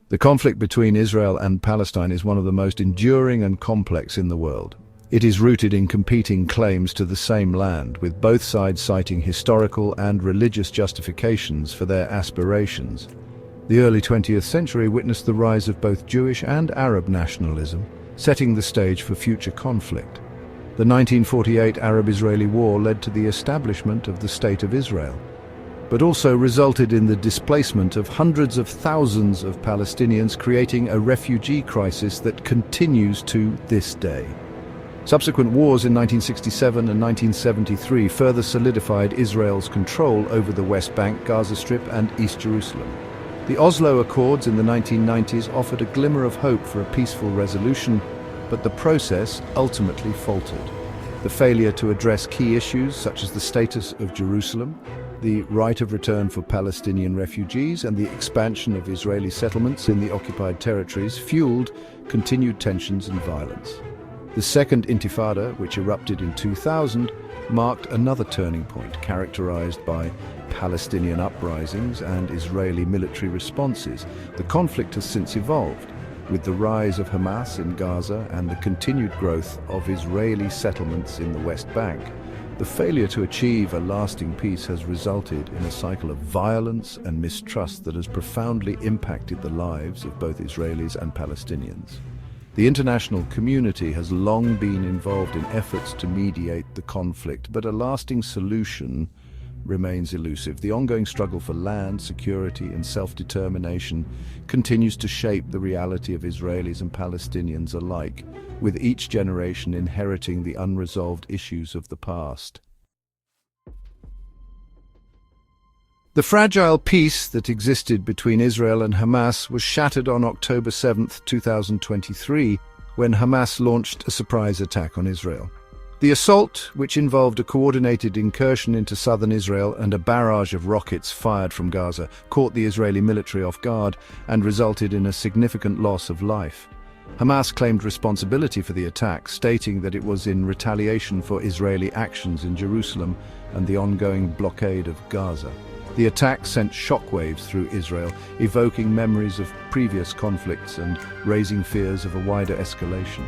The conflict between Israel and Palestine is one of the most enduring and complex in the world. It is rooted in competing claims to the same land, with both sides citing historical and religious justifications for their aspirations. The early 20th century witnessed the rise of both Jewish and Arab nationalism, setting the stage for future conflict. The 1948 Arab-Israeli War led to the establishment of the State of Israel, but also resulted in the displacement of hundreds of thousands of Palestinians, creating a refugee crisis that continues to this day. Subsequent wars in 1967 and 1973 further solidified Israel's control over the West Bank, Gaza Strip, and East Jerusalem. The Oslo Accords in the 1990s offered a glimmer of hope for a peaceful resolution, but the process ultimately faltered. The failure to address key issues such as the status of Jerusalem, the right of return for Palestinian refugees, and the expansion of Israeli settlements in the occupied territories fueled continued tensions and violence. The Second Intifada, which erupted in 2000, marked another turning point, characterized by Palestinian uprisings and Israeli military responses. The conflict has since evolved, with the rise of Hamas in Gaza and the continued growth of Israeli settlements in the West Bank. The failure to achieve a lasting peace has resulted in a cycle of violence and mistrust that has profoundly impacted the lives of both Israelis and Palestinians. The international community has long been involved in efforts to mediate the conflict, but a lasting solution remains elusive. The ongoing struggle for land, security, and self-determination continues to shape the reality of Israelis and Palestinians alike, with each generation inheriting the unresolved issues of the past. The fragile peace that existed between Israel and Hamas was shattered on October 7, 2023, when Hamas launched a surprise attack on Israel. The assault, which involved a coordinated incursion into southern Israel and a barrage of rockets fired from Gaza, caught the Israeli military off guard and resulted in a significant loss of life. Hamas claimed responsibility for the attack, stating that it was in retaliation for Israeli actions in Jerusalem and the ongoing blockade of Gaza. The attack sent shockwaves through Israel, evoking memories of previous conflicts and raising fears of a wider escalation.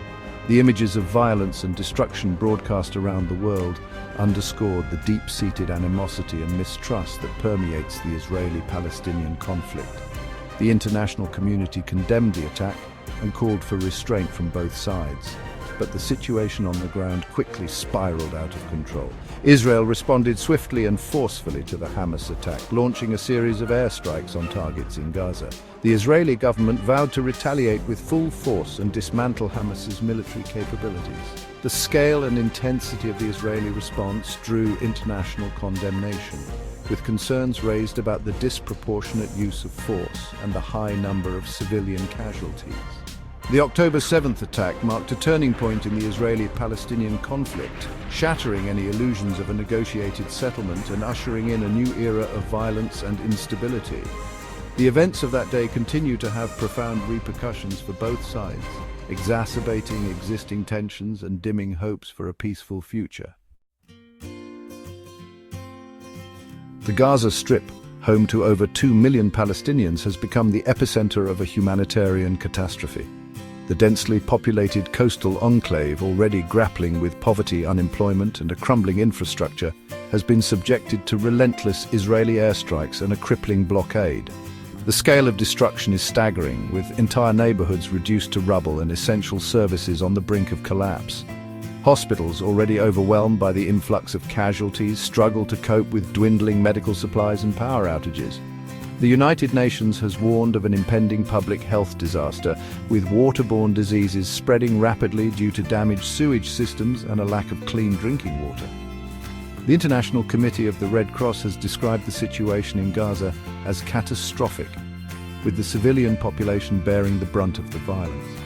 The images of violence and destruction broadcast around the world underscored the deep-seated animosity and mistrust that permeates the Israeli-Palestinian conflict. The international community condemned the attack and called for restraint from both sides. But the situation on the ground quickly spiraled out of control. Israel responded swiftly and forcefully to the Hamas attack, launching a series of airstrikes on targets in Gaza. The Israeli government vowed to retaliate with full force and dismantle Hamas's military capabilities. The scale and intensity of the Israeli response drew international condemnation, with concerns raised about the disproportionate use of force and the high number of civilian casualties. The October 7th attack marked a turning point in the Israeli-Palestinian conflict, shattering any illusions of a negotiated settlement and ushering in a new era of violence and instability. The events of that day continue to have profound repercussions for both sides, exacerbating existing tensions and dimming hopes for a peaceful future. The Gaza Strip, home to over 2 million Palestinians, has become the epicenter of a humanitarian catastrophe. The densely populated coastal enclave, already grappling with poverty, unemployment, and a crumbling infrastructure, has been subjected to relentless Israeli airstrikes and a crippling blockade. The scale of destruction is staggering, with entire neighborhoods reduced to rubble and essential services on the brink of collapse. Hospitals, already overwhelmed by the influx of casualties, struggle to cope with dwindling medical supplies and power outages. The United Nations has warned of an impending public health disaster, with waterborne diseases spreading rapidly due to damaged sewage systems and a lack of clean drinking water. The International Committee of the Red Cross has described the situation in Gaza as catastrophic, with the civilian population bearing the brunt of the violence.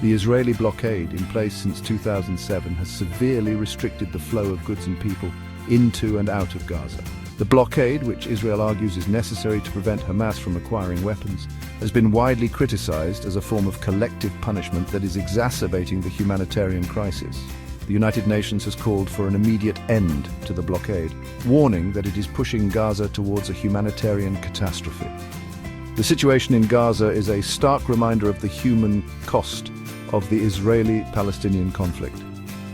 The Israeli blockade, in place since 2007, has severely restricted the flow of goods and people into and out of Gaza. The blockade, which Israel argues is necessary to prevent Hamas from acquiring weapons, has been widely criticized as a form of collective punishment that is exacerbating the humanitarian crisis. The United Nations has called for an immediate end to the blockade, warning that it is pushing Gaza towards a humanitarian catastrophe. The situation in Gaza is a stark reminder of the human cost of the Israeli-Palestinian conflict.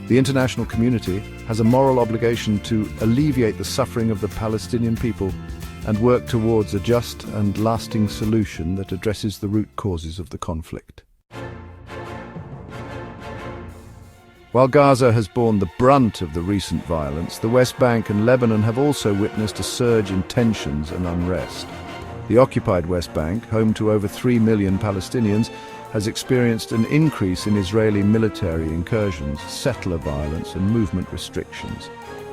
The international community has a moral obligation to alleviate the suffering of the Palestinian people and work towards a just and lasting solution that addresses the root causes of the conflict. While Gaza has borne the brunt of the recent violence, the West Bank and Lebanon have also witnessed a surge in tensions and unrest. The occupied West Bank, home to over 3 million Palestinians, has experienced an increase in Israeli military incursions, settler violence and movement restrictions.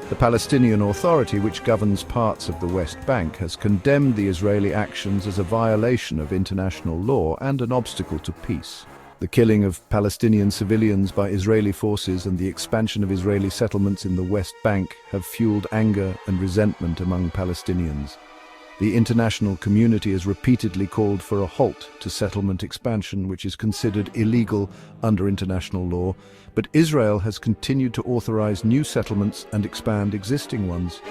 The Palestinian Authority, which governs parts of the West Bank, has condemned the Israeli actions as a violation of international law and an obstacle to peace. The killing of Palestinian civilians by Israeli forces and the expansion of Israeli settlements in the West Bank have fueled anger and resentment among Palestinians. The international community has repeatedly called for a halt to settlement expansion, which is considered illegal under international law, but Israel has continued to authorize new settlements and expand existing ones.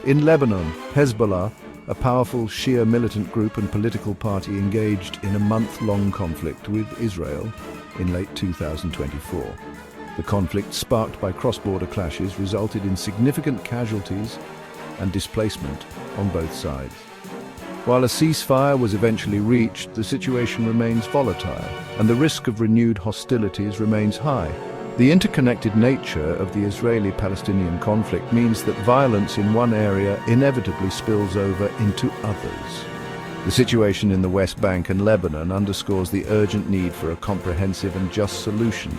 In Lebanon, Hezbollah, a powerful Shia militant group and political party, engaged in a month-long conflict with Israel in late 2024. The conflict, sparked by cross-border clashes, resulted in significant casualties and displacement on both sides. While a ceasefire was eventually reached, the situation remains volatile, and the risk of renewed hostilities remains high. The interconnected nature of the Israeli-Palestinian conflict means that violence in one area inevitably spills over into others. The situation in the West Bank and Lebanon underscores the urgent need for a comprehensive and just solution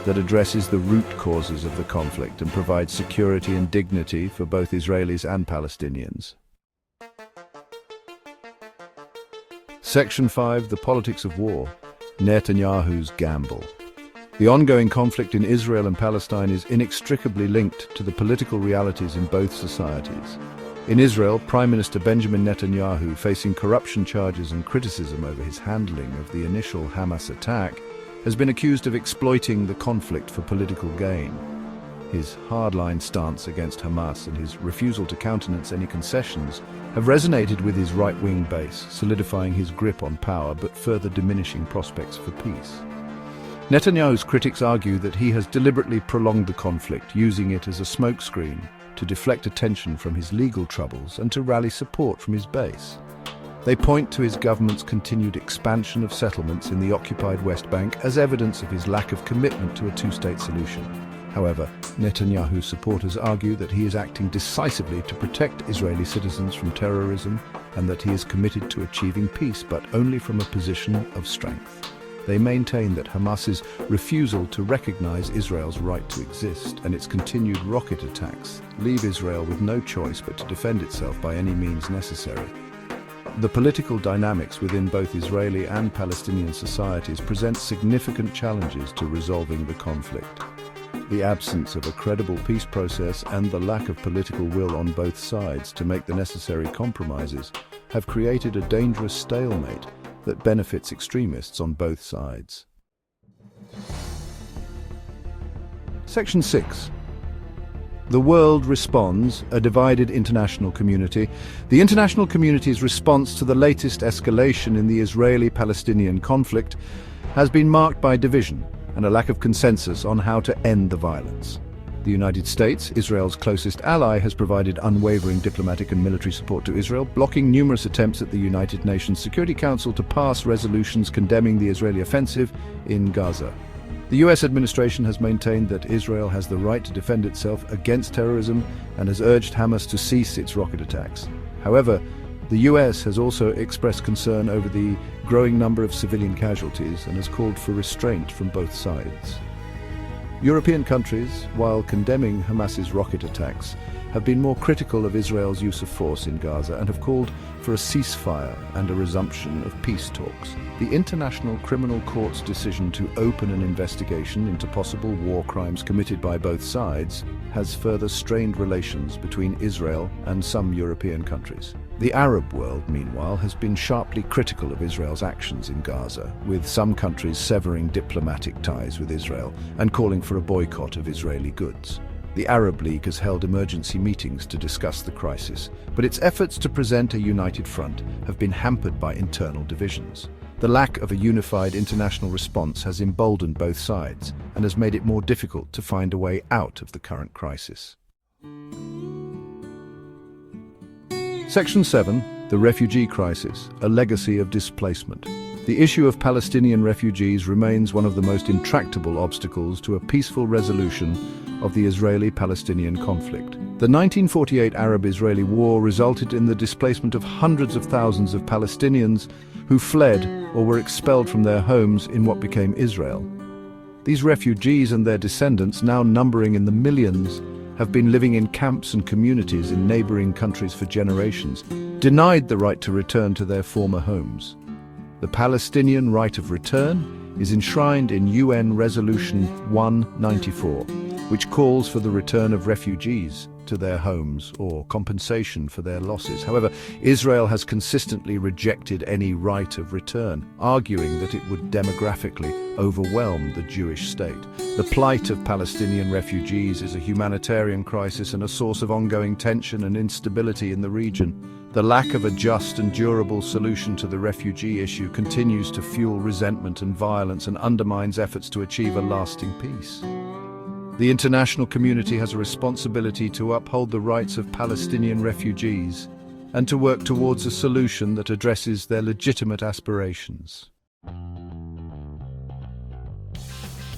that addresses the root causes of the conflict and provides security and dignity for both Israelis and Palestinians. Section 5. The Politics of War. Netanyahu's Gamble. The ongoing conflict in Israel and Palestine is inextricably linked to the political realities in both societies. In Israel, Prime Minister Benjamin Netanyahu, facing corruption charges and criticism over his handling of the initial Hamas attack, has been accused of exploiting the conflict for political gain. His hardline stance against Hamas and his refusal to countenance any concessions have resonated with his right-wing base, solidifying his grip on power but further diminishing prospects for peace. Netanyahu's critics argue that he has deliberately prolonged the conflict, using it as a smokescreen to deflect attention from his legal troubles and to rally support from his base. They point to his government's continued expansion of settlements in the occupied West Bank as evidence of his lack of commitment to a two-state solution. However, Netanyahu's supporters argue that he is acting decisively to protect Israeli citizens from terrorism and that he is committed to achieving peace, but only from a position of strength. They maintain that Hamas's refusal to recognize Israel's right to exist and its continued rocket attacks leave Israel with no choice but to defend itself by any means necessary. The political dynamics within both Israeli and Palestinian societies present significant challenges to resolving the conflict. The absence of a credible peace process and the lack of political will on both sides to make the necessary compromises have created a dangerous stalemate that benefits extremists on both sides. Section 6. The world responds, a divided international community. The international community's response to the latest escalation in the Israeli-Palestinian conflict has been marked by division and a lack of consensus on how to end the violence. The United States, Israel's closest ally, has provided unwavering diplomatic and military support to Israel, blocking numerous attempts at the United Nations Security Council to pass resolutions condemning the Israeli offensive in Gaza. The US administration has maintained that Israel has the right to defend itself against terrorism and has urged Hamas to cease its rocket attacks. However, the US has also expressed concern over the growing number of civilian casualties and has called for restraint from both sides. European countries, while condemning Hamas's rocket attacks, have been more critical of Israel's use of force in Gaza and have called for a ceasefire and a resumption of peace talks. The International Criminal Court's decision to open an investigation into possible war crimes committed by both sides has further strained relations between Israel and some European countries. The Arab world, meanwhile, has been sharply critical of Israel's actions in Gaza, with some countries severing diplomatic ties with Israel and calling for a boycott of Israeli goods. The Arab League has held emergency meetings to discuss the crisis, but its efforts to present a united front have been hampered by internal divisions. The lack of a unified international response has emboldened both sides and has made it more difficult to find a way out of the current crisis. Section 7. The refugee crisis, a legacy of displacement. The issue of Palestinian refugees remains one of the most intractable obstacles to a peaceful resolution of the Israeli-Palestinian conflict. The 1948 Arab-Israeli War resulted in the displacement of hundreds of thousands of Palestinians who fled or were expelled from their homes in what became Israel. These refugees and their descendants, now numbering in the millions, have been living in camps and communities in neighboring countries for generations, denied the right to return to their former homes. The Palestinian right of return is enshrined in UN Resolution 194, which calls for the return of refugees to their homes or compensation for their losses. However, Israel has consistently rejected any right of return, arguing that it would demographically overwhelm the Jewish state. The plight of Palestinian refugees is a humanitarian crisis and a source of ongoing tension and instability in the region. The lack of a just and durable solution to the refugee issue continues to fuel resentment and violence and undermines efforts to achieve a lasting peace. The international community has a responsibility to uphold the rights of Palestinian refugees and to work towards a solution that addresses their legitimate aspirations.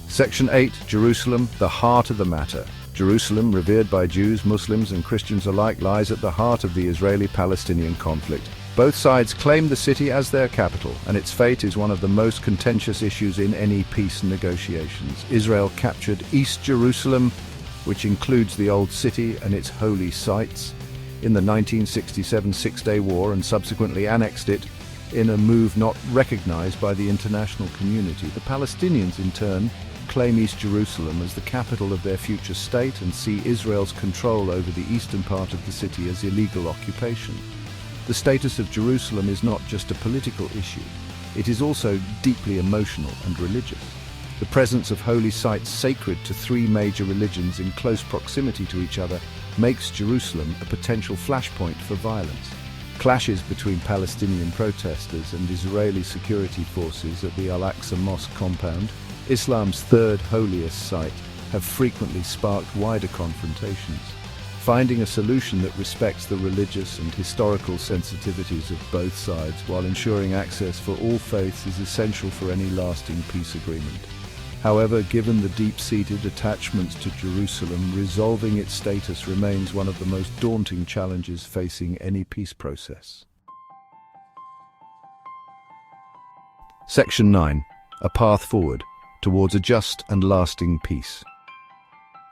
Section 8. Jerusalem, the heart of the matter. Jerusalem, revered by Jews, Muslims and Christians alike, lies at the heart of the Israeli-Palestinian conflict. Both sides claim the city as their capital, and its fate is one of the most contentious issues in any peace negotiations. Israel captured East Jerusalem, which includes the Old City and its holy sites, in the 1967 Six-Day War and subsequently annexed it in a move not recognized by the international community. The Palestinians, in turn, claim East Jerusalem as the capital of their future state and see Israel's control over the eastern part of the city as illegal occupation. The status of Jerusalem is not just a political issue, it is also deeply emotional and religious. The presence of holy sites sacred to three major religions in close proximity to each other makes Jerusalem a potential flashpoint for violence. Clashes between Palestinian protesters and Israeli security forces at the Al-Aqsa Mosque compound, Islam's third holiest site, have frequently sparked wider confrontations. Finding a solution that respects the religious and historical sensitivities of both sides while ensuring access for all faiths is essential for any lasting peace agreement. However, given the deep-seated attachments to Jerusalem, resolving its status remains one of the most daunting challenges facing any peace process. Section 9. A path forward towards a just and lasting peace.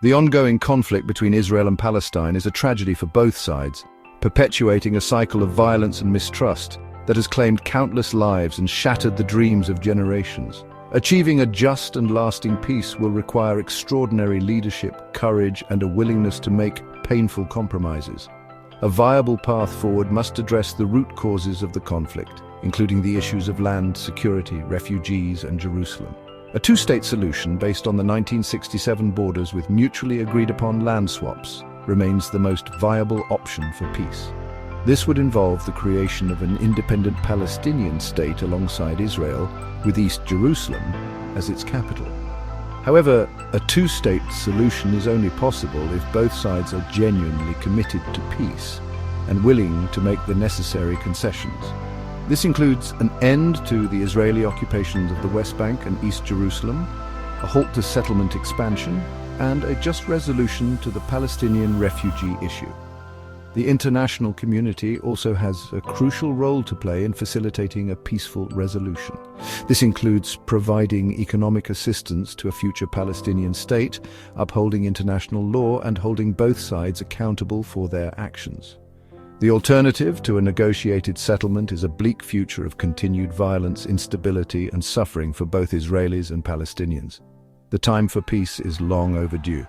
The ongoing conflict between Israel and Palestine is a tragedy for both sides, perpetuating a cycle of violence and mistrust that has claimed countless lives and shattered the dreams of generations. Achieving a just and lasting peace will require extraordinary leadership, courage, and a willingness to make painful compromises. A viable path forward must address the root causes of the conflict, including the issues of land security, refugees, and Jerusalem. A two-state solution based on the 1967 borders with mutually agreed-upon land swaps remains the most viable option for peace. This would involve the creation of an independent Palestinian state alongside Israel, with East Jerusalem as its capital. However, a two-state solution is only possible if both sides are genuinely committed to peace and willing to make the necessary concessions. This includes an end to the Israeli occupations of the West Bank and East Jerusalem, a halt to settlement expansion, and a just resolution to the Palestinian refugee issue. The international community also has a crucial role to play in facilitating a peaceful resolution. This includes providing economic assistance to a future Palestinian state, upholding international law, and holding both sides accountable for their actions. The alternative to a negotiated settlement is a bleak future of continued violence, instability, and suffering for both Israelis and Palestinians. The time for peace is long overdue.